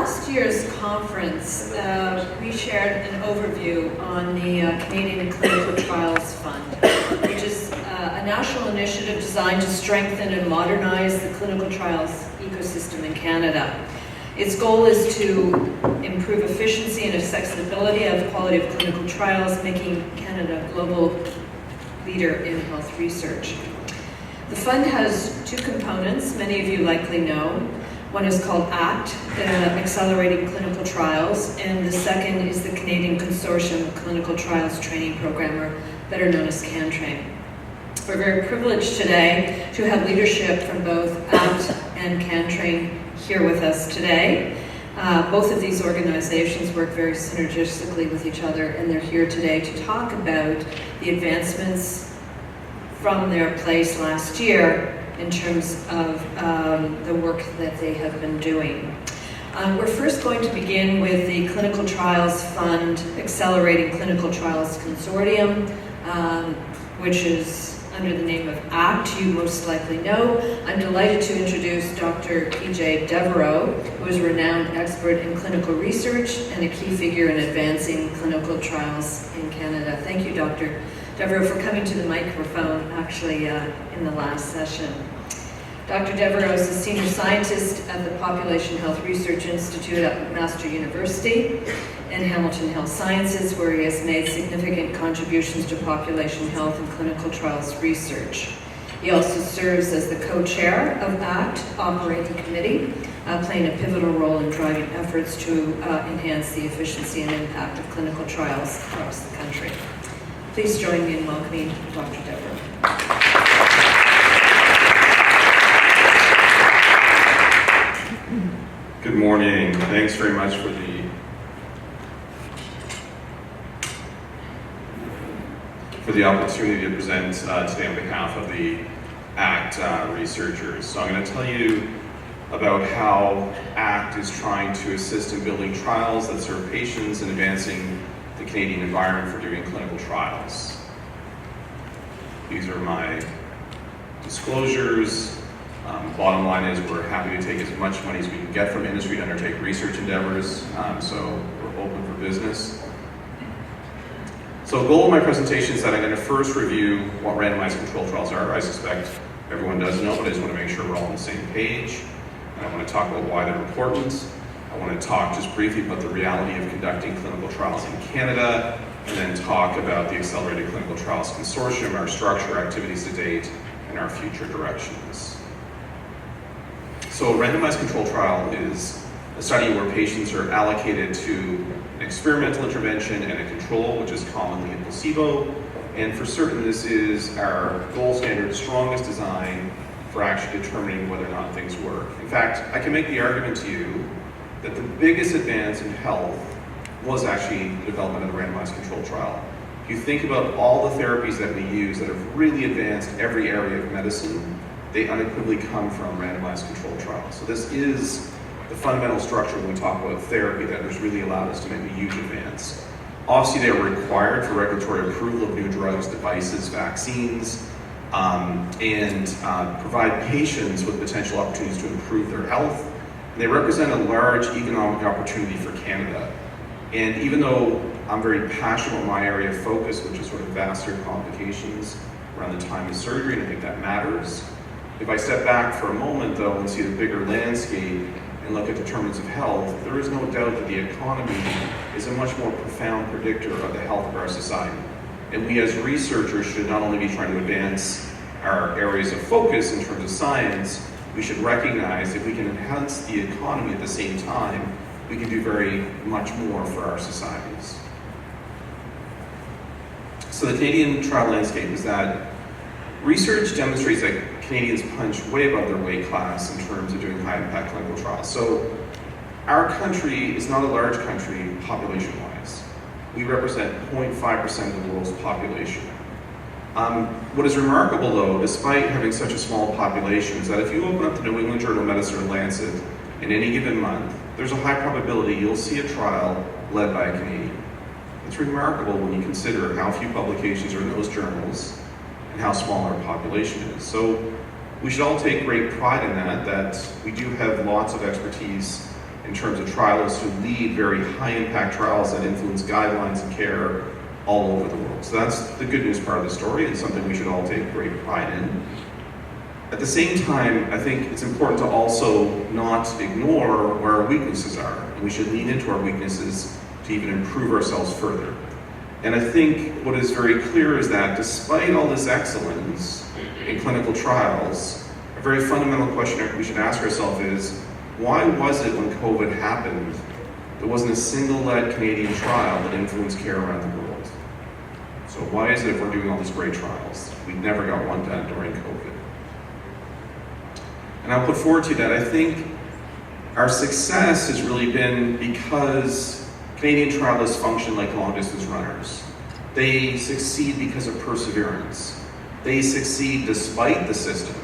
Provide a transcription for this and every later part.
last year's conference, we shared an overview on the Canadian Clinical Trials Fund, which is a national initiative designed to strengthen and modernize the clinical trials ecosystem in Canada. Its goal is to improve efficiency and accessibility of quality of clinical trials, making Canada a global leader in health research. The fund has two components, many of you likely know. One is called ACT, Accelerating Clinical Trials, and the second is the Canadian Consortium Clinical Trials Training Program, or better known as CanTrain. We're very privileged today to have leadership from both ACT and CanTrain here with us today. Both of these organizations work very synergistically with each other, and they're here today to talk about the advancements from their place last year in terms of the work that they have been doing. We're first going to begin with the Clinical Trials Fund Accelerating Clinical Trials Consortium, which is under the name of ACT, you most likely know. I'm delighted to introduce Dr. PJ Devereaux, who is a renowned expert in clinical research and a key figure in advancing clinical trials in Canada. Thank you, Dr. Devereaux, for coming to the microphone, actually, in the last session. Dr. Devereaux is a senior scientist at the Population Health Research Institute at McMaster University and Hamilton Health Sciences, where he has made significant contributions to population health and clinical trials research. He also serves as the co-chair of ACT Operating Committee, playing a pivotal role in driving efforts to enhance the efficiency and impact of clinical trials across the country. Please join me in welcoming Dr. Devereaux. Good morning. Thanks very much for the opportunity to present today on behalf of the ACT researchers. So I'm going to tell you about how ACT is trying to assist in building trials that serve patients and advancing the Canadian environment for doing clinical trials. These are my disclosures. Bottom line is we're happy to take as much money as we can get from industry to undertake research endeavors, so we're open for business. So the goal of my presentation is that I'm going to first review what randomized controlled trials are. I suspect everyone does know, but I just want to make sure we're all on the same page. And I want to talk about why they're important. I want to talk just briefly about the reality of conducting clinical trials in Canada, and then talk about the Accelerated Clinical Trials Consortium, our structure, activities to date, and our future directions. So a randomized controlled trial is a study where patients are allocated to an experimental intervention and a control, which is commonly a placebo. And for certain, this is our gold standard, strongest design for actually determining whether or not things work. In fact, I can make the argument to you that the biggest advance in health was actually the development of the randomized controlled trial. If you think about all the therapies that we use that have really advanced every area of medicine, they unequivocally come from randomized controlled trials. So this is the fundamental structure when we talk about therapy that has really allowed us to make a huge advance. Obviously, they are required for regulatory approval of new drugs, devices, vaccines, and provide patients with potential opportunities to improve their health. And they represent a large economic opportunity for Canada. And even though I'm very passionate about my area of focus, which is sort of vascular complications around the time of surgery, and I think that matters, if I step back for a moment, though, and see the bigger landscape and look at determinants of health, there is no doubt that the economy is a much more profound predictor of the health of our society. And we as researchers should not only be trying to advance our areas of focus in terms of science, we should recognize if we can enhance the economy at the same time, we can do very much more for our societies. So the Canadian trial landscape is that research demonstrates that Canadians punch way above their weight class in terms of doing high-impact clinical trials. So our country is not a large country population-wise. We represent 0.5% of the world's population. What is remarkable, though, despite having such a small population, is that if you open up the New England Journal of Medicine or Lancet in any given month, there's a high probability you'll see a trial led by a Canadian. It's remarkable when you consider how few publications are in those journals and how small our population is. So we should all take great pride in that we do have lots of expertise in terms of trialists who lead very high-impact trials that influence guidelines and care all over the world. So that's the good news part of the story, and something we should all take great pride in. At the same time, I think it's important to also not ignore where our weaknesses are, and we should lean into our weaknesses to even improve ourselves further. And I think what is very clear is that despite all this excellence in clinical trials, a very fundamental question we should ask ourselves is, why was it when COVID happened, there wasn't a single led Canadian trial that influenced care around the world? So why is it if we're doing all these great trials, we never got one done during COVID? And I'll put forward to you that I think our success has really been because Canadian trialists function like long-distance runners. They succeed because of perseverance. They succeed despite the system.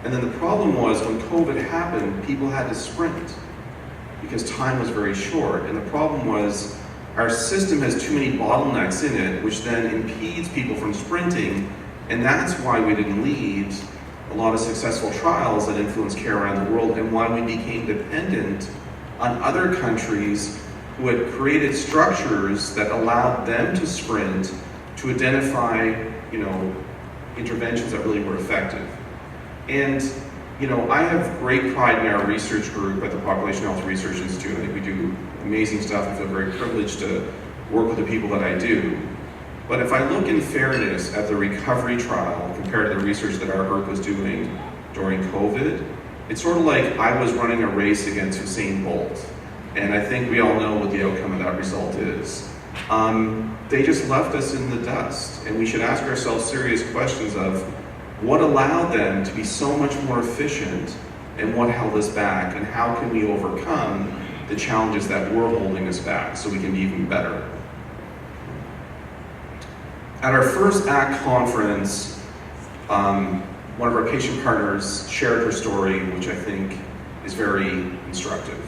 And then the problem was when COVID happened, people had to sprint because time was very short. And the problem was our system has too many bottlenecks in it, which then impedes people from sprinting. And that's why we didn't lead a lot of successful trials that influence care around the world, and why we became dependent on other countries who had created structures that allowed them to sprint to identify, interventions that really were effective. And, I have great pride in our research group at the Population Health Research Institute. I think we do amazing stuff. I feel very privileged to work with the people that I do. But if I look in fairness at the recovery trial compared to the research that our group was doing during COVID, it's sort of like I was running a race against Usain Bolt. And I think we all know what the outcome of that result is. They just left us in the dust. And we should ask ourselves serious questions of what allowed them to be so much more efficient and what held us back, and how can we overcome the challenges that were holding us back so we can be even better. At our first ACT conference, one of our patient partners shared her story, which I think is very instructive.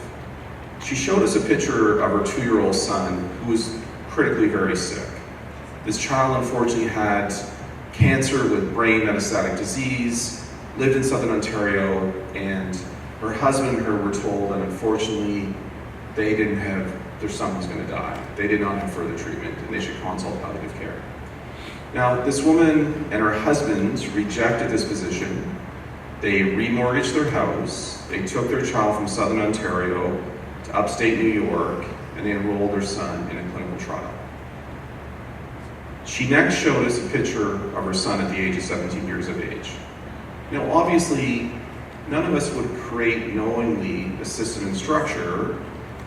She showed us a picture of her 2-year-old son who was critically very sick. This child unfortunately had cancer with brain metastatic disease, lived in Southern Ontario, and her husband and her were told that unfortunately their son was going to die. They did not have further treatment and they should consult palliative care. Now, this woman and her husband rejected this position. They remortgaged their house, they took their child from Southern Ontario to upstate New York, and they enrolled their son in a clinical trial. She next showed us a picture of her son at the age of 17 years of age. Now, obviously, none of us would create knowingly a system and structure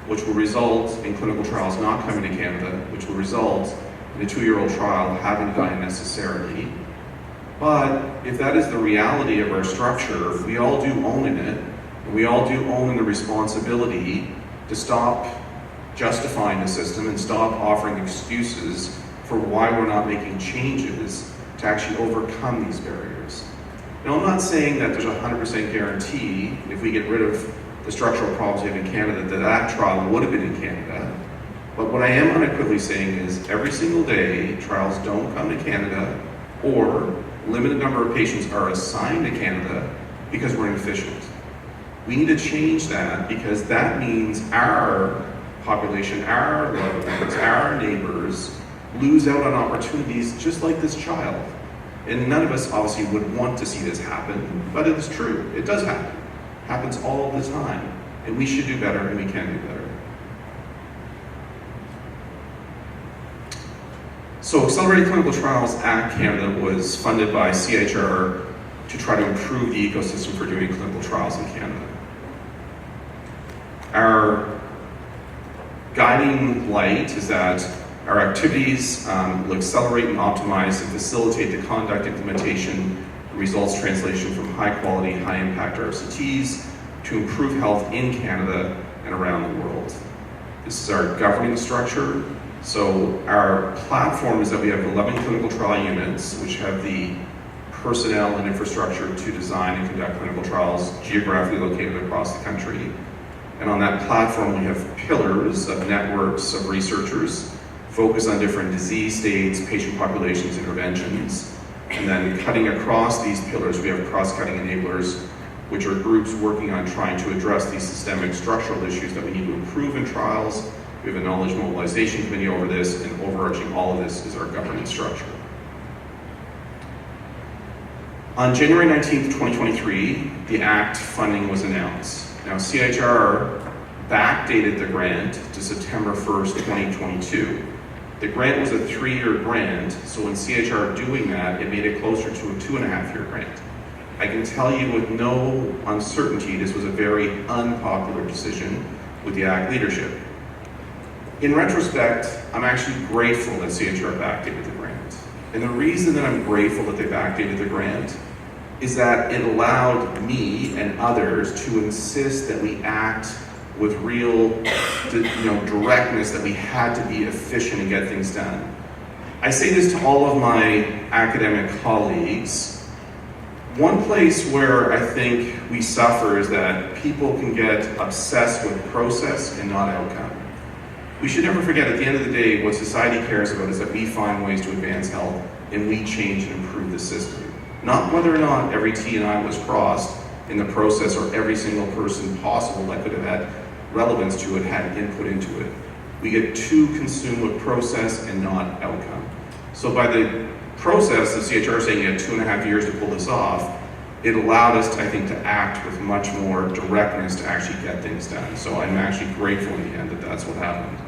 which will result in clinical trials not coming to Canada, which will result in a 2-year-old trial having to die unnecessarily. But if that is the reality of our structure, we all do own in it, and we all do own in the responsibility to stop justifying the system and stop offering excuses for why we're not making changes to actually overcome these barriers. Now, I'm not saying that there's a 100% guarantee if we get rid of the structural problems we have in Canada that trial would have been in Canada. But what I am unequivocally saying is every single day trials don't come to Canada, or limited number of patients are assigned to Canada because we're inefficient. We need to change that, because that means our population, our loved ones, our neighbors lose out on opportunities just like this child. And none of us obviously would want to see this happen, but it is true. It does happen. It happens all the time. And we should do better, and we can do better. So Accelerated Clinical Trials Act Canada was funded by CHR to try to improve the ecosystem for doing clinical trials in Canada. Our guiding light is that our activities will accelerate and optimize and facilitate the conduct, implementation, and results translation from high quality, high impact RCTs to improve health in Canada and around the world. This is our governing structure. So our platform is that we have 11 clinical trial units, which have the personnel and infrastructure to design and conduct clinical trials geographically located across the country. And on that platform, we have pillars of networks of researchers focused on different disease states, patient populations, interventions. And then cutting across these pillars, we have cross-cutting enablers which are groups working on trying to address these systemic structural issues that we need to improve in trials. We have a knowledge mobilization committee over this, and overarching all of this is our governance structure. On January 19th, 2023, the ACT funding was announced. Now, CHR backdated the grant to September 1st, 2022. The grant was a 3-year grant, so in CHR doing that, it made it closer to a 2.5-year grant. I can tell you with no uncertainty, this was a very unpopular decision with the ACT leadership. In retrospect, I'm actually grateful that CHR backdated the grant. And the reason that I'm grateful that they backdated the grant is that it allowed me and others to insist that we act with real directness, that we had to be efficient and get things done. I say this to all of my academic colleagues. One place where I think we suffer is that people can get obsessed with process and not outcome. We should never forget, at the end of the day, what society cares about is that we find ways to advance health and we change and improve the system. Not whether or not every T and I was crossed in the process or every single person possible that could have had relevance to it had input into it. We get too consumed with process and not outcome. So by the process of CHR saying you had 2.5 years to pull this off, it allowed us, I think, to act with much more directness to actually get things done. So I'm actually grateful in the end that that's what happened.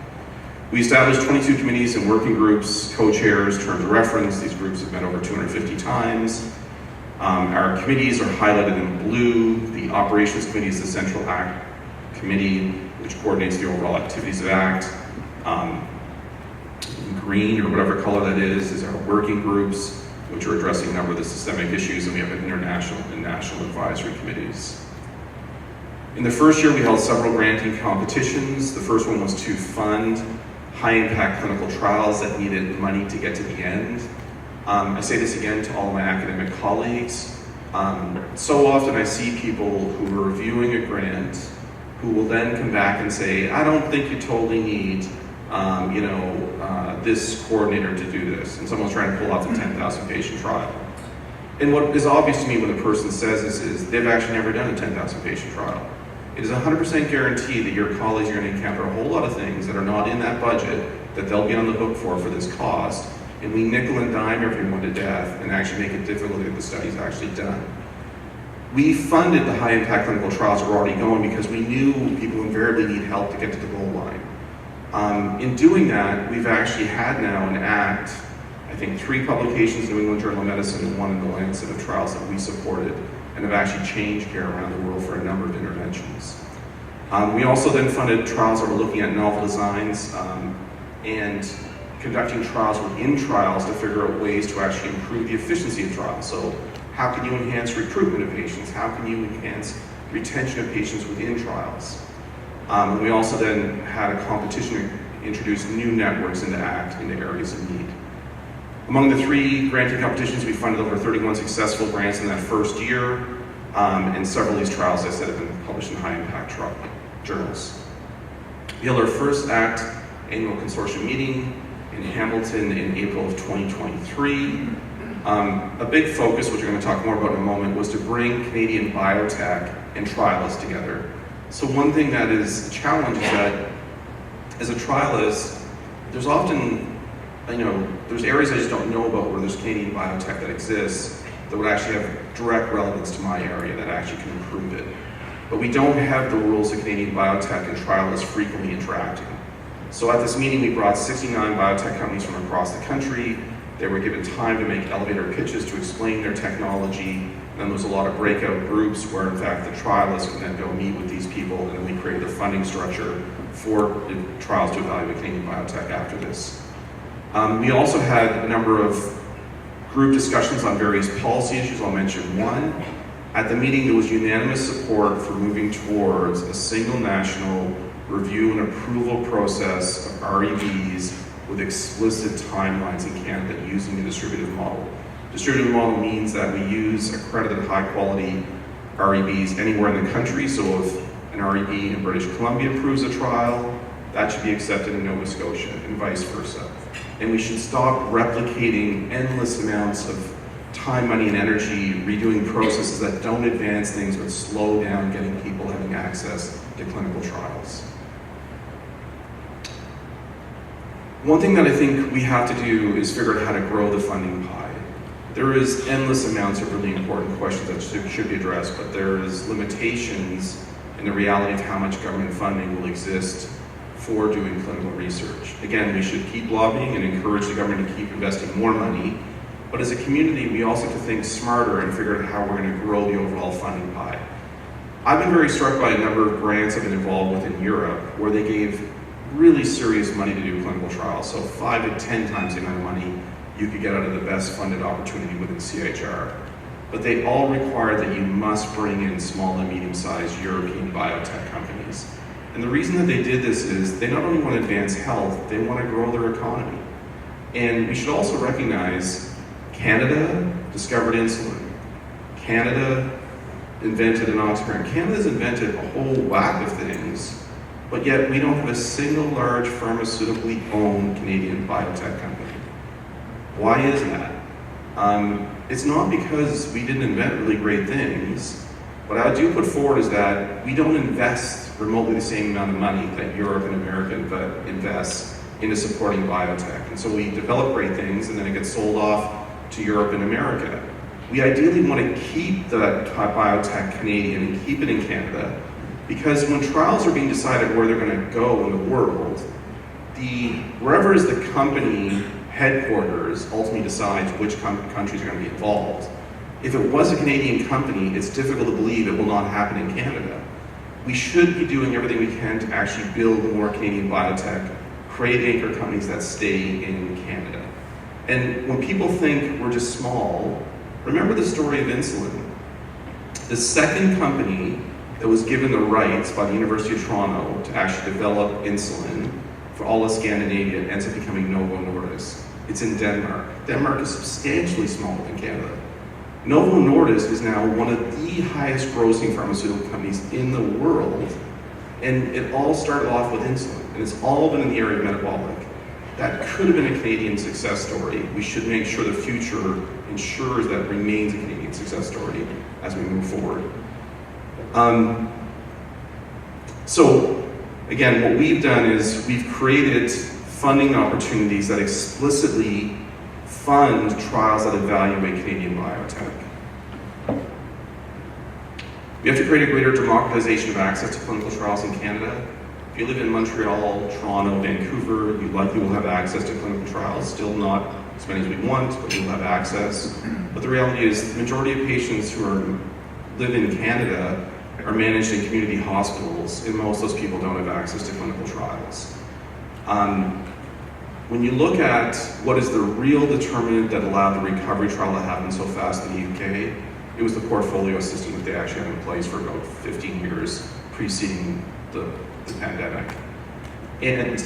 We established 22 committees and working groups, co-chairs, terms of reference. These groups have met over 250 times. Our committees are highlighted in blue. The operations committee is the central ACT committee, which coordinates the overall activities of ACT. Green, or whatever color that is our working groups, which are addressing a number of the systemic issues, and we have international and national advisory committees. In the first year, we held several granting competitions. The first one was to fund high-impact clinical trials that needed money to get to the end. I say this again to all my academic colleagues. So often I see people who are reviewing a grant who will then come back and say, I don't think you totally need this coordinator to do this. And someone's trying to pull off the 10,000 patient trial. And what is obvious to me when the person says this is they've actually never done a 10,000 patient trial. It is 100% guaranteed that your colleagues are going to encounter a whole lot of things that are not in that budget that they'll be on the hook for this cost. And we nickel and dime everyone to death and actually make it difficult to get the studies actually done. We funded the high impact clinical trials that were already going because we knew people invariably need help to get to the goal line. In doing that, we've actually had now an ACT, I think 3 publications in New England Journal of Medicine and 1 in the Lancet of trials that we supported and have actually changed care around the world for a number of interventions. We also then funded trials that were looking at novel designs and conducting trials within trials to figure out ways to actually improve the efficiency of trials. So how can you enhance recruitment of patients? How can you enhance retention of patients within trials? We also then had a competition to introduce new networks into ACT into areas of need. Among the 3 granting competitions, we funded over 31 successful grants in that first year, and several of these trials, as I said, have been published in high-impact journals. We held our first ACT annual consortium meeting in Hamilton in April of 2023. A big focus, which we're going to talk more about in a moment, was to bring Canadian biotech and trialists together. So one thing that is a challenge is that as a trialist, there's often, there's areas I just don't know about where there's Canadian biotech that exists that would actually have direct relevance to my area that actually can improve it. But we don't have the rules of Canadian biotech and trialists frequently interacting. So at this meeting, we brought 69 biotech companies from across the country. They were given time to make elevator pitches to explain their technology. And then there was a lot of breakout groups where, in fact, the trialists could then go meet with these people, and then we created a funding structure for the trials to evaluate Canadian biotech after this. We also had a number of group discussions on various policy issues. I'll mention one. At the meeting, there was unanimous support for moving towards a single national review and approval process of REVs with explicit timelines in Canada using a distributive model. Distributive model means that we use accredited high-quality REBs anywhere in the country. So if an REB in British Columbia approves a trial, that should be accepted in Nova Scotia and vice versa. And we should stop replicating endless amounts of time, money, and energy redoing processes that don't advance things but slow down getting people having access to clinical trials. One thing that I think we have to do is figure out how to grow the funding pie. There is endless amounts of really important questions that should be addressed, but there is limitations in the reality of how much government funding will exist for doing clinical research. Again, we should keep lobbying and encourage the government to keep investing more money, but as a community, we also have to think smarter and figure out how we're going to grow the overall funding pie. I've been very struck by a number of grants I've been involved with in Europe where they gave really serious money to do clinical trials, so 5 to 10 times the amount of money you could get out of the best funded opportunity within CHR. But they all require that you must bring in small and medium-sized European biotech companies. And the reason that they did this is they not only want to advance health, they want to grow their economy. And we should also recognize Canada discovered insulin. Canada invented enoxaparin. Canada's invented a whole whack of things, but yet we don't have a single large pharmaceutically owned Canadian biotech company. Why is that? It's not because we didn't invent really great things. What I do put forward is that we don't invest remotely the same amount of money that Europe and America invest into supporting biotech. And so we develop great things and then it gets sold off to Europe and America. We ideally want to keep the biotech Canadian and keep it in Canada, because when trials are being decided where they're going to go in the world, wherever is the company headquarters ultimately decides which countries are going to be involved. If it was a Canadian company, it's difficult to believe it will not happen in Canada. We should be doing everything we can to actually build more Canadian biotech, create anchor companies that stay in Canada. And when people think we're just small, remember the story of insulin. The second company that was given the rights by the University of Toronto to actually develop insulin for all of Scandinavia ends up becoming Novo Nordisk. It's in Denmark. Denmark is substantially smaller than Canada. Novo Nordisk is now one of the highest grossing pharmaceutical companies in the world, and it all started off with insulin, and it's all been in the area of metabolic. That could have been a Canadian success story. We should make sure the future ensures that it remains a Canadian success story as we move forward. So again, what we've done is we've created funding opportunities that explicitly fund trials that evaluate Canadian biotech. We have to create a greater democratization of access to clinical trials in Canada. If you live in Montreal, Toronto, Vancouver, you likely will have access to clinical trials. Still not as many as we want, but you'll have access. But the reality is the majority of patients who live in Canada are managed in community hospitals, and most of those people don't have access to clinical trials. When you look at what is the real determinant that allowed the recovery trial to happen so fast in the UK, it was the portfolio system that they actually had in place for about 15 years preceding the pandemic. And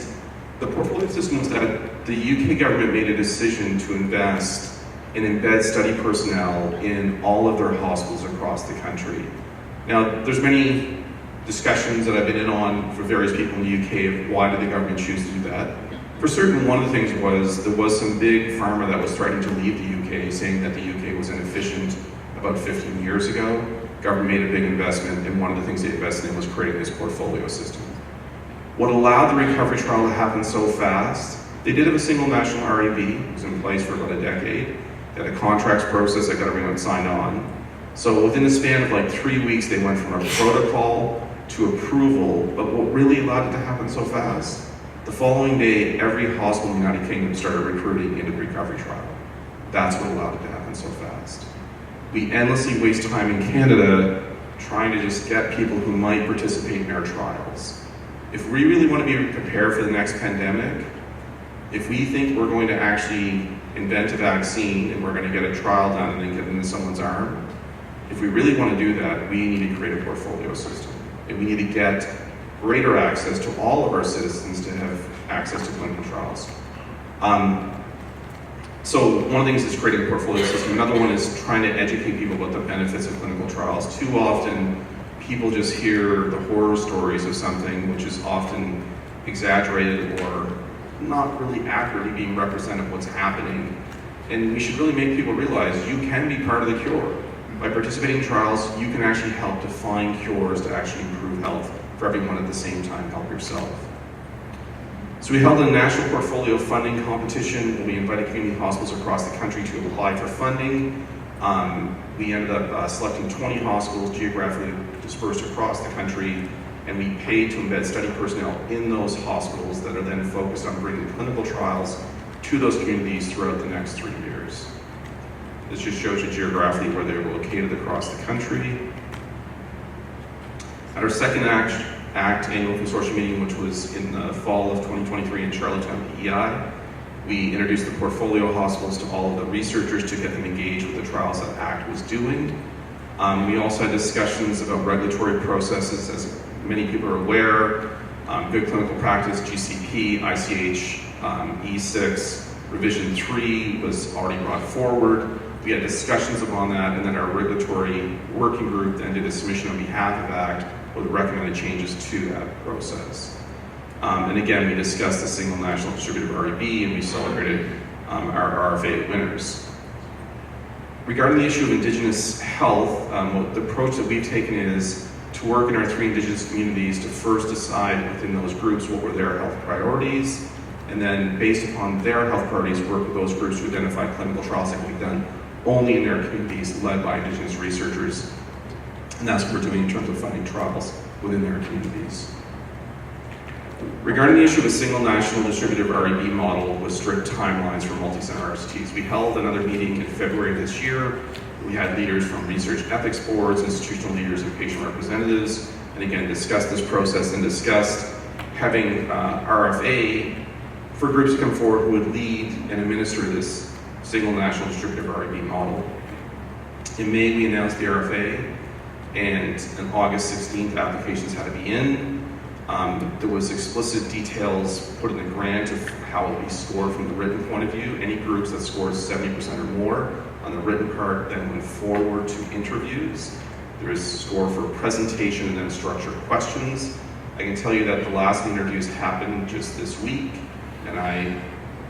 the portfolio system was that the UK government made a decision to invest and embed study personnel in all of their hospitals across the country. Now, there's many discussions that I've been in on for various people in the UK of why did the government choose to do that. For certain, one of the things was there was some big pharma that was threatening to leave the UK, saying that the UK was inefficient about 15 years ago. Government made a big investment, and one of the things they invested in was creating this portfolio system. What allowed the recovery trial to happen so fast, they did have a single national REB, it was in place for about a decade. They had a contracts process that got everyone signed on. So within the span of like 3 weeks, they went from a protocol to approval, but what really allowed it to happen so fast? The following day, every hospital in the United Kingdom started recruiting into the recovery trial. That's what allowed it to happen so fast. We endlessly waste time in Canada trying to just get people who might participate in our trials. If we really want to be prepared for the next pandemic, if we think we're going to actually invent a vaccine and we're going to get a trial done and then get it into someone's arm, if we really want to do that, we need to create a portfolio system. And we need to get greater access to all of our citizens to have access to clinical trials. So one of the things is creating a portfolio system. Another one is trying to educate people about the benefits of clinical trials. Too often, people just hear the horror stories of something which is often exaggerated or not really accurately being represented of what's happening. And we should really make people realize you can be part of the cure. By participating in trials, you can actually help to find cures to actually improve health for everyone at the same time, help yourself. So we held a national portfolio funding competition, and we invited community hospitals across the country to apply for funding. We ended up selecting 20 hospitals geographically dispersed across the country, and we paid to embed study personnel in those hospitals that are then focused on bringing clinical trials to those communities throughout the next 3 years. This just shows you geographically where they were located across the country. At our second ACT annual consortium meeting, which was in the fall of 2023 in Charlottetown, PEI, we introduced the portfolio hospitals to all of the researchers to get them engaged with the trials that ACT was doing. We also had discussions about regulatory processes. As many people are aware, good clinical practice, GCP, ICH, E6, revision 3 was already brought forward. We had discussions upon that, and then our regulatory working group then did a submission on behalf of ACT with recommended changes to that process. And again, we discussed the single national distributive REB, and we celebrated our RFA winners. Regarding the issue of Indigenous health, the approach that we've taken is to work in our 3 Indigenous communities to first decide within those groups what were their health priorities, and then based upon their health priorities, work with those groups to identify clinical trials that can be done only in their communities, led by Indigenous researchers. And that's what we're doing in terms of funding trials within their communities. Regarding the issue of a single national distributive REB model with strict timelines for multi-center RCTs, we held another meeting in February of this year. We had leaders from research ethics boards, institutional leaders, and patient representatives, and again discussed this process and discussed having RFA for groups to come forward who would lead and administer this single national distributive REB model. In May, we announced the RFA, and on August 16th, applications had to be in. There was explicit details put in the grant of how it will be scored from the written point of view. Any groups that scored 70% or more on the written part then went forward to interviews. There is a score for presentation and then structured questions. I can tell you that the last interviews happened just this week, and I'm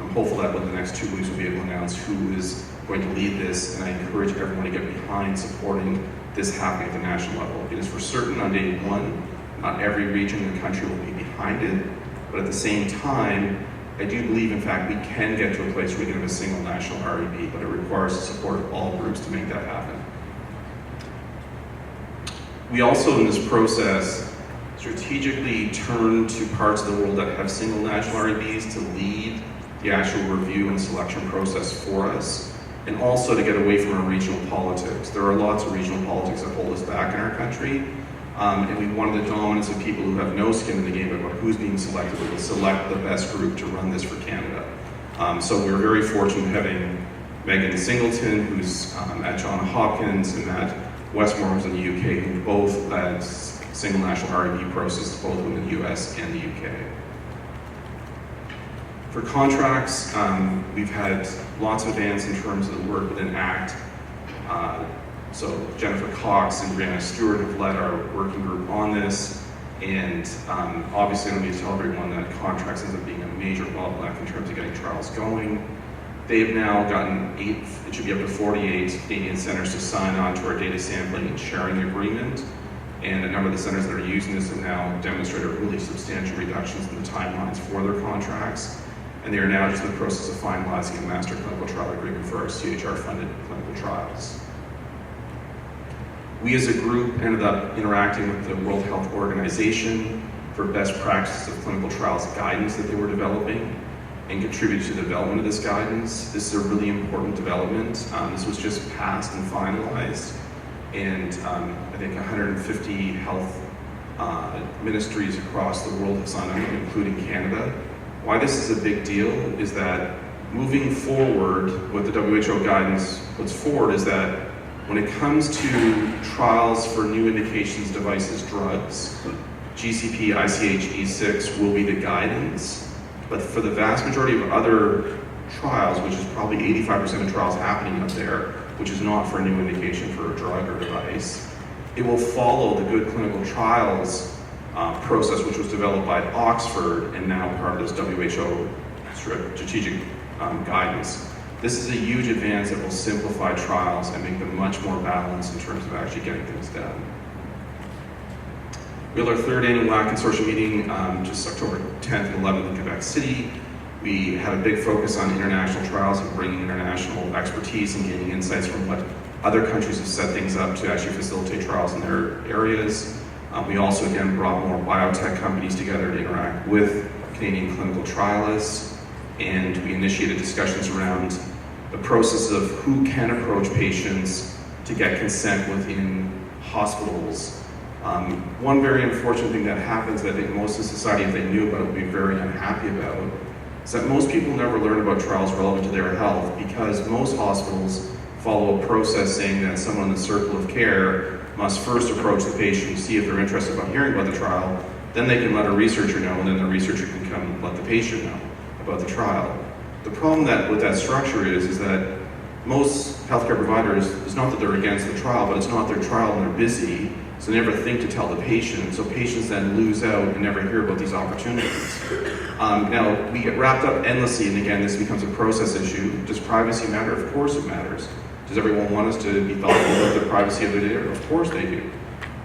hopeful that within the next 2 weeks we'll be able to announce who is going to lead this, and I encourage everyone to get behind supporting this happening at the national level. It is for certain on day 1, not every region in the country will be behind it, but at the same time, I do believe, in fact, we can get to a place where we can have a single national REB, but it requires the support of all groups to make that happen. We also, in this process, strategically turn to parts of the world that have single national REBs to lead the actual review and selection process for us, and also to get away from our regional politics. There are lots of regional politics that hold us back in our country, and we wanted the dominance of people who have no skin in the game about who's being selected. We will select the best group to run this for Canada. So we're very fortunate having Megan Singleton, who's at Johns Hopkins, and Matt Westmore, who's in the UK, who both led single national REB process, both in the US and the UK. For contracts, we've had lots of advance in terms of the work within ACT. So Jennifer Cox and Brianna Stewart have led our working group on this, and obviously I don't need to tell everyone that contracts ends up being a major bottleneck in terms of getting trials going. They've now gotten it should be up to 48 Canadian centers to sign on to our data sampling and sharing agreement, and a number of the centers that are using this have now demonstrated really substantial reductions in the timelines for their contracts, and they are now just in the process of finalizing a master clinical trial agreement for our CHR-funded clinical trials. We as a group ended up interacting with the World Health Organization for best practices of clinical trials guidance that they were developing, and contributed to the development of this guidance. This is a really important development. This was just passed and finalized, and I think 150 health ministries across the world have signed on, including Canada. Why this is a big deal is that moving forward, what the WHO guidance puts forward is that when it comes to trials for new indications, devices, drugs, GCP, ICH, E6 will be the guidance, but for the vast majority of other trials, which is probably 85% of trials happening out there, which is not for a new indication for a drug or device, it will follow the good clinical trials process, which was developed by Oxford and now part of this WHO strategic guidance. This is a huge advance that will simplify trials and make them much more balanced in terms of actually getting things done. We held our third annual WAC Consortium meeting just October 10th and 11th in Quebec City. We had a big focus on international trials and bringing international expertise and gaining insights from what other countries have set things up to actually facilitate trials in their areas. We also, again, brought more biotech companies together to interact with Canadian clinical trialists, and we initiated discussions around the process of who can approach patients to get consent within hospitals. One very unfortunate thing that happens that I think most of society, if they knew about it, would be very unhappy about, is that most people never learn about trials relevant to their health because most hospitals follow a process saying that someone in the circle of care must first approach the patient, see if they're interested about hearing about the trial, then they can let a researcher know, and then the researcher can come and let the patient know about the trial. The problem with that structure is that most healthcare providers, it's not that they're against the trial, but it's not their trial and they're busy, so they never think to tell the patient, so patients then lose out and never hear about these opportunities. Now, we get wrapped up endlessly, and again, this becomes a process issue. Does privacy matter? Of course it matters. Does everyone want us to be thoughtful about the privacy of their data? Of course they do.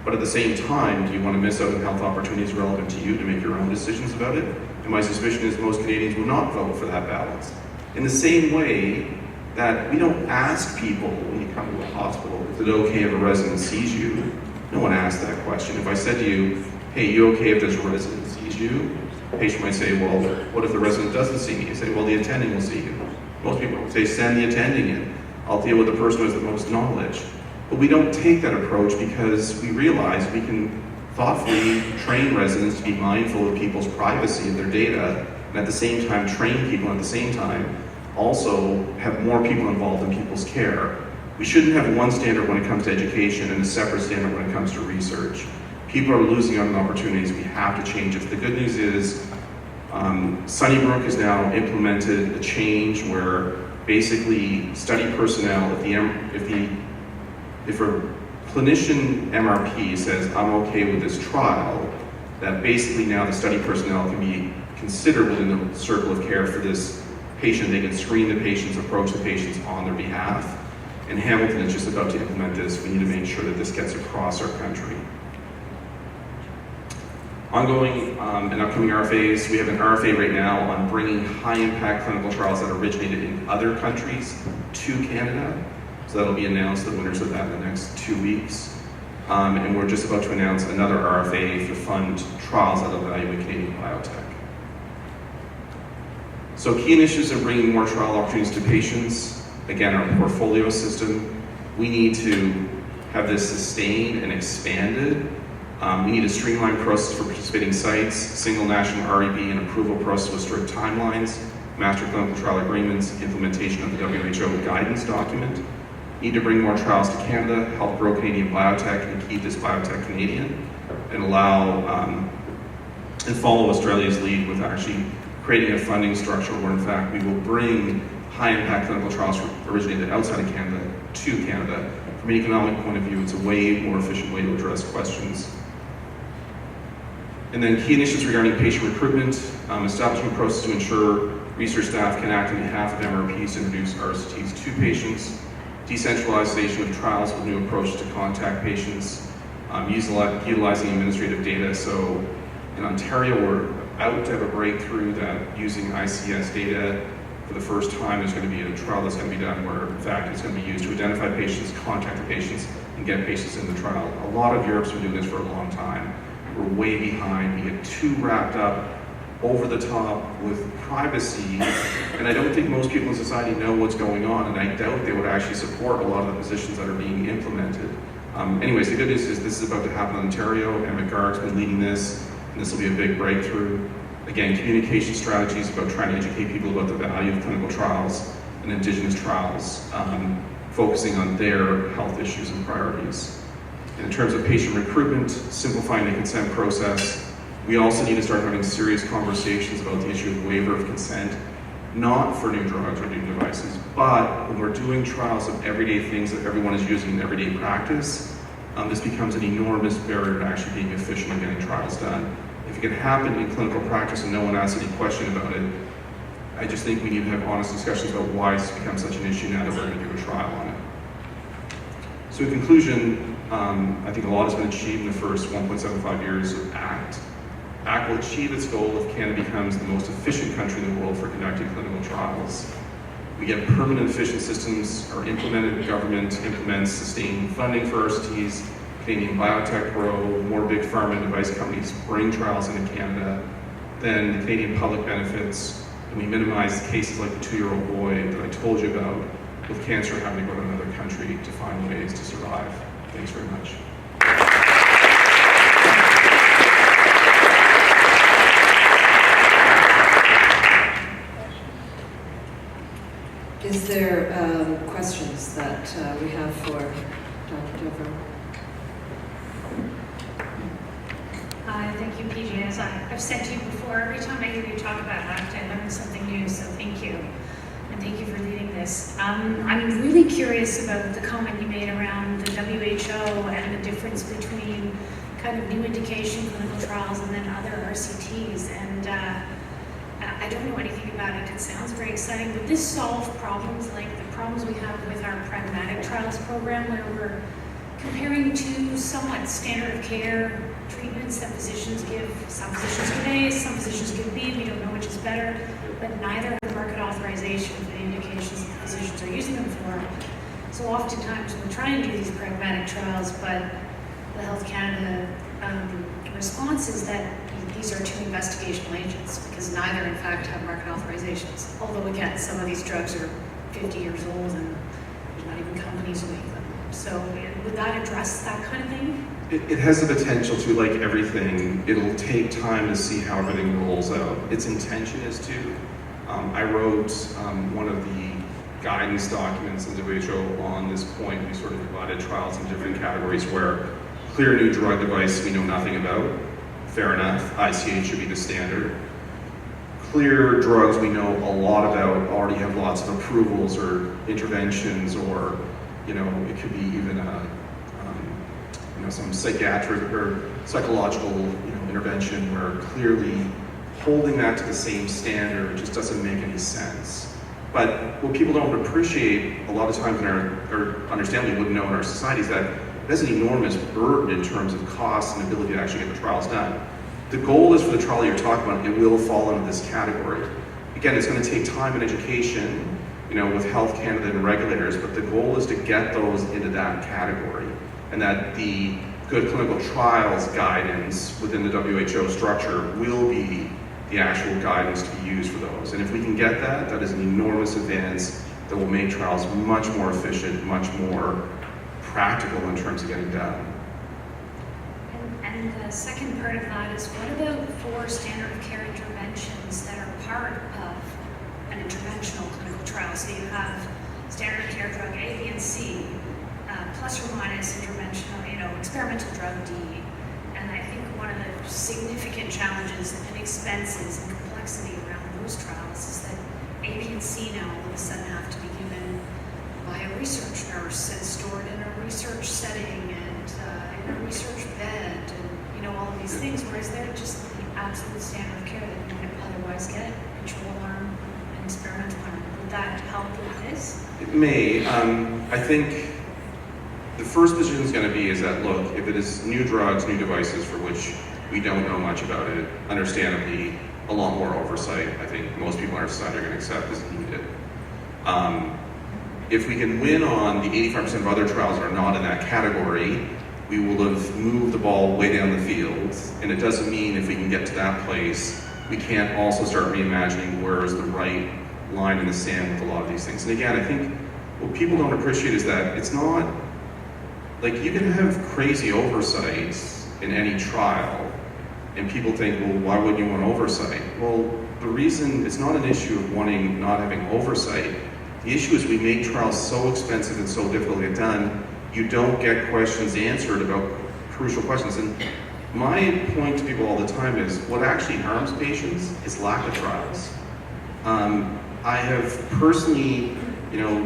But at the same time, do you want to miss out on health opportunities relevant to you to make your own decisions about it? And my suspicion is most Canadians will not vote for that balance. In the same way that we don't ask people when you come to a hospital, is it okay if a resident sees you? No one asks that question. If I said to you, hey, you okay if there's a resident sees you? The patient might say, well, what if the resident doesn't see me? You say, well, the attending will see you. Most people say, send the attending in. I'll deal with the person who has the most knowledge. But we don't take that approach because we realize we can thoughtfully train residents to be mindful of people's privacy of their data, and at the same time train people, and at the same time also have more people involved in people's care. We shouldn't have one standard when it comes to education and a separate standard when it comes to research. People are losing out on opportunities. We have to change it. The good news is Sunnybrook has now implemented a change where basically study personnel, if a clinician MRP says, I'm okay with this trial, that basically now the study personnel can be considered within the circle of care for this patient. They can screen the patients, approach the patients on their behalf. And Hamilton is just about to implement this. We need to make sure that this gets across our country. Ongoing and upcoming RFAs, we have an RFA right now on bringing high-impact clinical trials that originated in other countries to Canada. So that'll be announced, the winners of that in the next 2 weeks. And we're just about to announce another RFA to fund trials that evaluate Canadian biotech. So key initiatives are bringing more trial opportunities to patients. Again, our portfolio system, we need to have this sustained and expanded. We need a streamlined process for participating sites, single national REB and approval process with strict timelines, master clinical trial agreements, implementation of the WHO guidance document. Need to bring more trials to Canada, help grow Canadian biotech and keep this biotech Canadian, and allow and follow Australia's lead with actually creating a funding structure where in fact we will bring high-impact clinical trials originated outside of Canada to Canada. From an economic point of view, it's a way more efficient way to address questions. And then key initiatives regarding patient recruitment, establishing a process to ensure research staff can act on behalf of MRPs to introduce RCTs to patients, decentralization of trials with new approaches to contact patients, utilizing administrative data. So in Ontario, we're about to have a breakthrough that using ICS data for the first time, there's going to be a trial that's going to be done where, in fact, it's going to be used to identify patients, contact the patients, and get patients in the trial. A lot of Europe's been doing this for a long time. We're way behind. We get too wrapped up over the top with privacy, and I don't think most people in society know what's going on, and I doubt they would actually support a lot of the positions that are being implemented. Anyways, the good news is this is about to happen in Ontario, and McGarrett's been leading this, and this will be a big breakthrough. Again, communication strategies about trying to educate people about the value of clinical trials and Indigenous trials, focusing on their health issues and priorities. In terms of patient recruitment, simplifying the consent process, we also need to start having serious conversations about the issue of waiver of consent, not for new drugs or new devices, but when we're doing trials of everyday things that everyone is using in everyday practice, this becomes an enormous barrier to actually being efficient in getting trials done. If it can happen in clinical practice and no one asks any question about it, I just think we need to have honest discussions about why it's become such an issue now that we're going to do a trial on it. So in conclusion, I think a lot has been achieved in the first 1.75 years of ACT. ACT will achieve its goal if Canada becomes the most efficient country in the world for conducting clinical trials. We get permanent efficient systems are implemented, government implements sustained funding for RCTs, Canadian biotech grow, more big pharma and device companies bring trials into Canada, then the Canadian public benefits, and we minimize cases like the 2-year-old boy that I told you about with cancer having to go to another country to find ways to survive. Thanks very much. Is there questions that we have for Dr. Devereaux? Thank you, PJ. As I've said to you before, every time I hear you talk about ACT, I learn something new, so thank you. And thank you for leading this. I'm really curious about the comment you made around the WHO and the difference between kind of new indication clinical trials and then other RCTs. And I don't know anything about it. It sounds very exciting. Would this solve problems like the problems we have with our pragmatic trials program, where we're comparing two somewhat standard of care treatments that physicians give? Some physicians give A, some physicians give B. We don't know which is better, but neither have market authorization for the indications that physicians are using them for. So oftentimes we're trying to do these pragmatic trials, but the Health Canada response is that these are two investigational agents because neither, in fact, have market authorizations. Although, again, some of these drugs are 50 years old and there's not even companies who make them. So would that address that kind of thing? It has the potential to, like everything, it'll take time to see how everything rolls out. Its intention is to. I wrote one of the guidance documents in the WHO on this point. We sort of divided trials in different categories where clear new drug device we know nothing about. Fair enough, ICH should be the standard. Clear drugs we know a lot about, already have lots of approvals or interventions, or it could be even some psychiatric or psychological intervention where clearly holding that to the same standard just doesn't make any sense. But what people don't appreciate a lot of times or understandably wouldn't know in our society is that it has an enormous burden in terms of cost and ability to actually get the trials done. The goal is for the trial you're talking about, it will fall into this category. Again, it's going to take time and education, with Health Canada and regulators, but the goal is to get those into that category, and that the good clinical trials guidance within the WHO structure will be the actual guidance to be used for those. And if we can get that, that is an enormous advance that will make trials much more efficient, much more practical in terms of getting done. And the second part of that is, what about for standard of care interventions that are part of an interventional clinical trial? So you have standard of care drug A, B, and C, plus or minus interventional, experimental drug D. And I think one of the significant challenges and expenses and complexity around those trials is that A, B, and C now all of a sudden have to be given by a research nurse and stored in a research setting and in a research bed and all of these things, whereas they're just the absolute standard of care that you might otherwise get, control arm and experimental arm. Would that help with this? It may. I think the first position is going to be is that, look, if it is new drugs, new devices for which we don't know much about it, understandably, a lot more oversight, I think most people in our society are going to accept is needed. If we can win on the 85% of other trials that are not in that category, we will have moved the ball way down the field. And it doesn't mean if we can get to that place, we can't also start reimagining where is the right line in the sand with a lot of these things. And again, I think what people don't appreciate is that it's not, like, you can have crazy oversight in any trial, and people think, well, why wouldn't you want oversight? Well, the reason, it's not an issue of wanting not having oversight. The issue is we make trials so expensive and so difficult to get done, you don't get questions answered about crucial questions. And my point to people all the time is what actually harms patients is lack of trials. I have personally,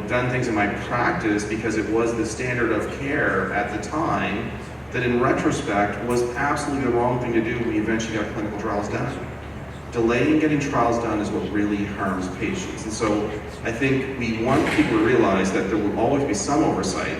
done things in my practice because it was the standard of care at the time that in retrospect was absolutely the wrong thing to do when we eventually got clinical trials done. delaying getting trials done is what really harms patients. And so I think we want people to realize that there will always be some oversight,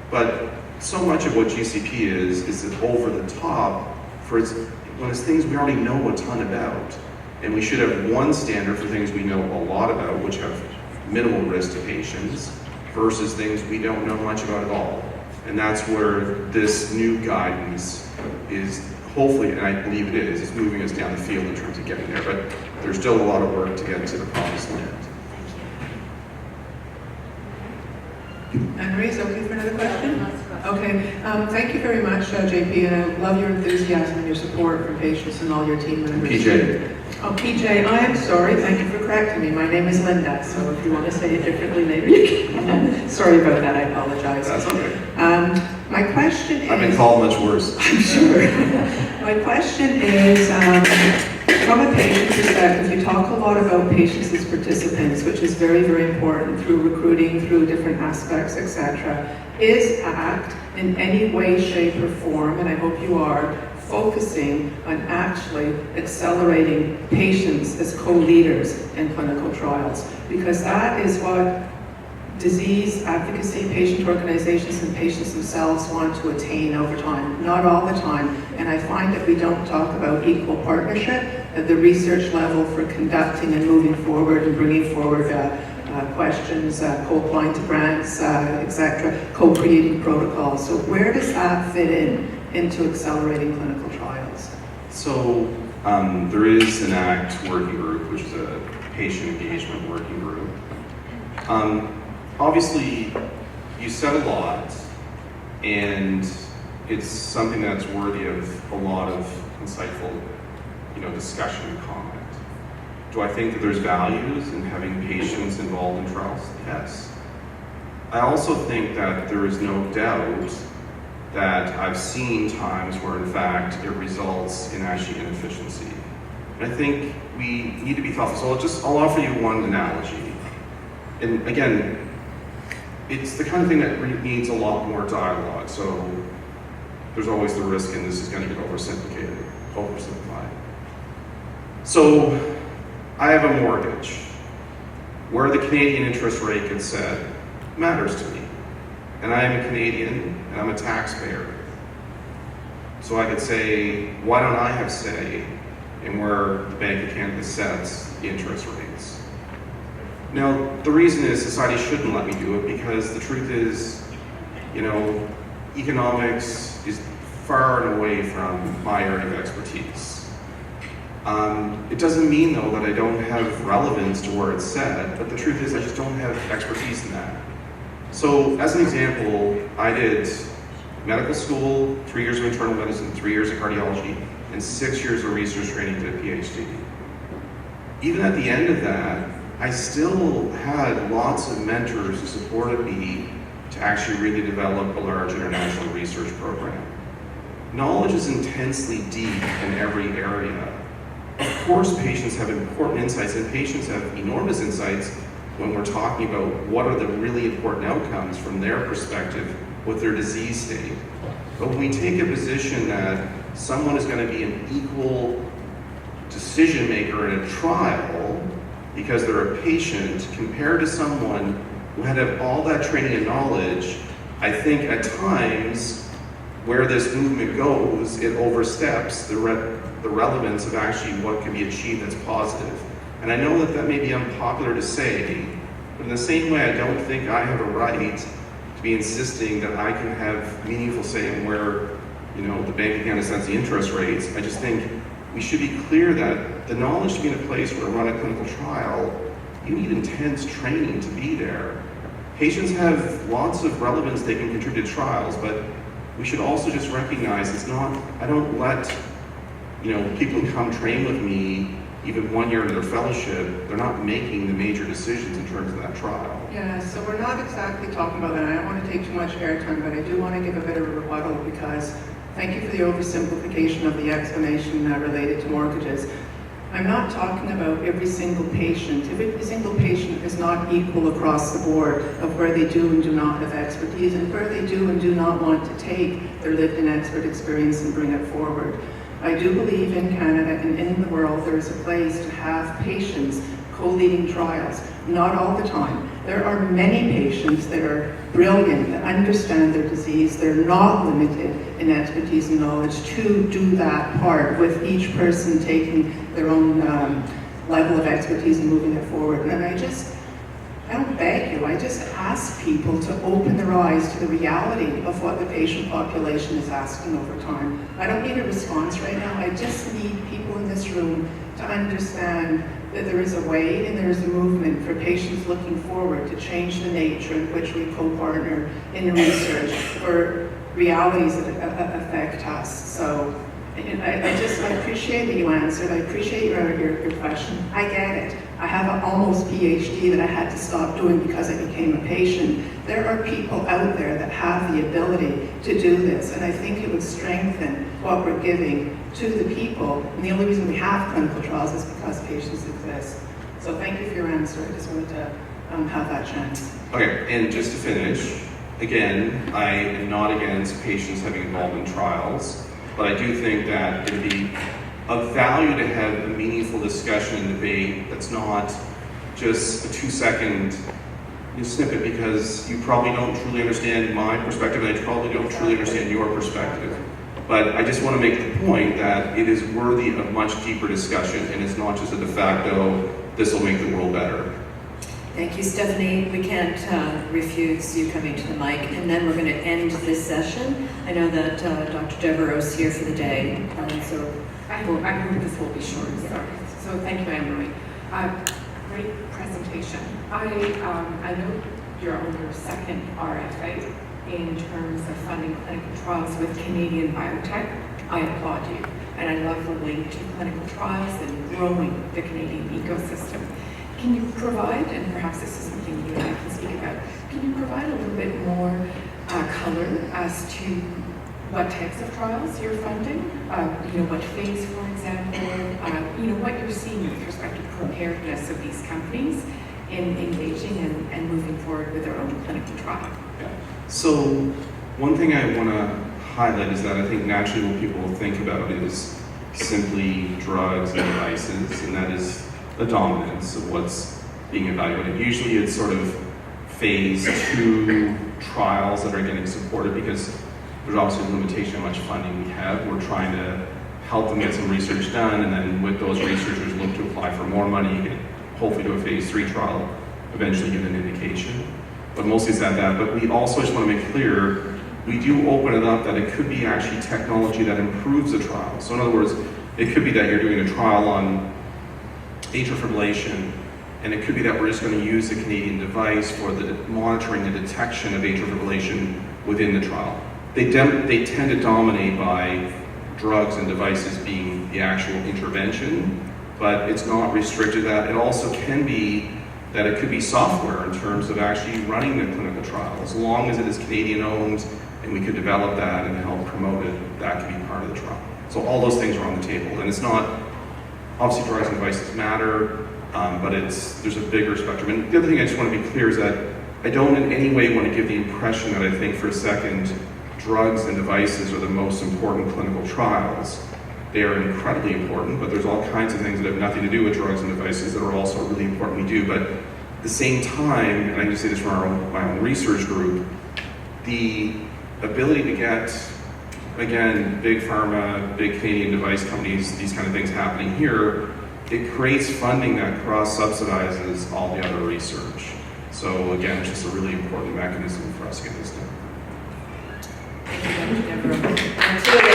but so much of what GCP is over the top when it's things we already know a ton about. And we should have one standard for things we know a lot about, which have minimal risk to patients, versus things we don't know much about at all. And that's where this new guidance is, hopefully, and I believe it is moving us down the field in terms of getting there, but there's still a lot of work to get to the promised land. Anne-Marie, is it okay for another question? Okay, thank you very much, JP, and I love your enthusiasm and your support for patients and all your team members. PJ. Oh, PJ, I am sorry, thank you for correcting me. My name is Linda, so if you want to say it differently later, you can. Sorry about that, I apologize. That's okay. My question is... I've been called much worse. I'm sure. My question is, from a patient perspective, you talk a lot about patients as participants, which is very, very important through recruiting, through different aspects, etc. Is ACT in any way, shape, or form, and I hope you are, focusing on actually accelerating patients as co-leaders in clinical trials? Because that is what disease advocacy, patient organizations, and patients themselves want to attain over time. Not all the time. And I find that we don't talk about equal partnership at the research level for conducting and moving forward and bringing forward questions, co-applying to grants, etc., co-creating protocols. So where does that fit into accelerating clinical trials? So there is an ACT working group, which is a patient engagement working group. Obviously, you said a lot, and it's something that's worthy of a lot of insightful, discussion and comment. Do I think that there's values in having patients involved in trials? Yes. I also think that there is no doubt that I've seen times where, in fact, it results in actually inefficiency. And I think we need to be thoughtful. So I'll offer you one analogy. And again, it's the kind of thing that needs a lot more dialogue. So there's always the risk, and this is going to get oversimplified. So I have a mortgage where the Canadian interest rate gets set matters to me. And I am a Canadian, and I'm a taxpayer. So I could say, why don't I have say in where the Bank of Canada sets the interest rates? Now, the reason is society shouldn't let me do it because the truth is, economics is far and away from my area of expertise. It doesn't mean, though, that I don't have relevance to where it's set, but the truth is I just don't have expertise in that. So, as an example, I did medical school, 3 years of internal medicine, 3 years of cardiology, and 6 years of research training to a PhD. Even at the end of that, I still had lots of mentors who supported me to actually really develop a large international research program. Knowledge is intensely deep in every area. Of course, patients have important insights, and patients have enormous insights when we're talking about what are the really important outcomes from their perspective with their disease state. But when we take a position that someone is going to be an equal decision maker in a trial because they're a patient compared to someone who had all that training and knowledge, I think at times where this movement goes, it oversteps the relevance of actually what can be achieved that's positive. And I know that may be unpopular to say, but in the same way I don't think I have a right to be insisting that I can have meaningful say in where, the Bank of Canada sets the interest rates. I just think we should be clear that the knowledge to be in a place where to run a clinical trial, you need intense training to be there. Patients have lots of relevance they can contribute to trials, but we should also just recognize I don't let, people come train with me even 1 year into their fellowship, they're not making the major decisions in terms of that trial. Yeah, so we're not exactly talking about that. I don't want to take too much airtime, but I do want to give a bit of a rebuttal because thank you for the oversimplification of the explanation related to mortgages. I'm not talking about every single patient. If every single patient is not equal across the board of where they do and do not have expertise and where they do and do not want to take their lived and expert experience and bring it forward. I do believe in Canada and in the world there is a place to have patients co-leading trials. Not all the time. There are many patients that are brilliant, that understand their disease. They're not limited in expertise and knowledge to do that part, with each person taking their own level of expertise and moving it forward. And I don't beg you, I just ask people to open their eyes to the reality of what the patient population is asking over time. I don't need a response right now, I just need people in this room to understand that there is a way and there is a movement for patients looking forward to change the nature in which we co-partner in research for realities that affect us. So I appreciate that you answered. I appreciate your question. I get it. I have an almost PhD that I had to stop doing because I became a patient. There are people out there that have the ability to do this, and I think it would strengthen what we're giving to the people. And the only reason we have clinical trials is because patients exist. So thank you for your answer. I just wanted to have that chance. Okay, and just to finish, again, I am not against patients having involvement in trials, but I do think that it would be of value to have a meaningful discussion and debate that's not just a 2-second snippet, because you probably don't truly understand my perspective and I probably don't truly understand your perspective. But I just want to make the point that it is worthy of much deeper discussion, and it's not just a de facto, this will make the world better. Thank you, Stephanie. We can't refuse you coming to the mic, and then we're going to end this session. I know that Dr. Devereaux is here for the day, so I hope this will be short. So thank you, Anne-Marie. Great presentation. I know you're on your second RFA in terms of funding clinical trials with Canadian biotech. I applaud you, and I love the link to clinical trials and growing the Canadian ecosystem. Can you provide, and perhaps this is something you and I can speak about, can you provide a little bit more color as to what types of trials you're funding? What phase, for example, what you're seeing with respect to preparedness of these companies in engaging and moving forward with their own clinical trial. Yeah. So one thing I want to highlight is that I think naturally what people will think about is simply drugs and devices, and that is the dominance of what's being evaluated. Usually it's sort of phase 2 trials that are getting supported because there's obviously a limitation on how much funding we have. We're trying to help them get some research done, and then with those researchers look to apply for more money, you can hopefully do a phase 3 trial, eventually get an indication. But mostly it's at that. But we also just want to make clear, we do open it up that it could be actually technology that improves the trial. So in other words, it could be that you're doing a trial on atrial fibrillation, and it could be that we're just going to use the Canadian device for the monitoring and detection of atrial fibrillation within the trial. They tend to dominate by drugs and devices being the actual intervention, but it's not restricted to that. It also can be that it could be software in terms of actually running the clinical trial. As long as it is Canadian owned and we could develop that and help promote it, that could be part of the trial. So all those things are on the table, and it's not, obviously drugs and devices matter, but there's a bigger spectrum. And the other thing I just want to be clear is that I don't in any way want to give the impression that I think for a second drugs and devices are the most important clinical trials. They are incredibly important, but there's all kinds of things that have nothing to do with drugs and devices that are also really important we do. But at the same time, and I can say this from my own research group, the ability to get, again, big pharma, big Canadian device companies, these kind of things happening here, it creates funding that cross-subsidizes all the other research. So again, it's just a really important mechanism for us to get this done. Thank you, Dr. Devereaux.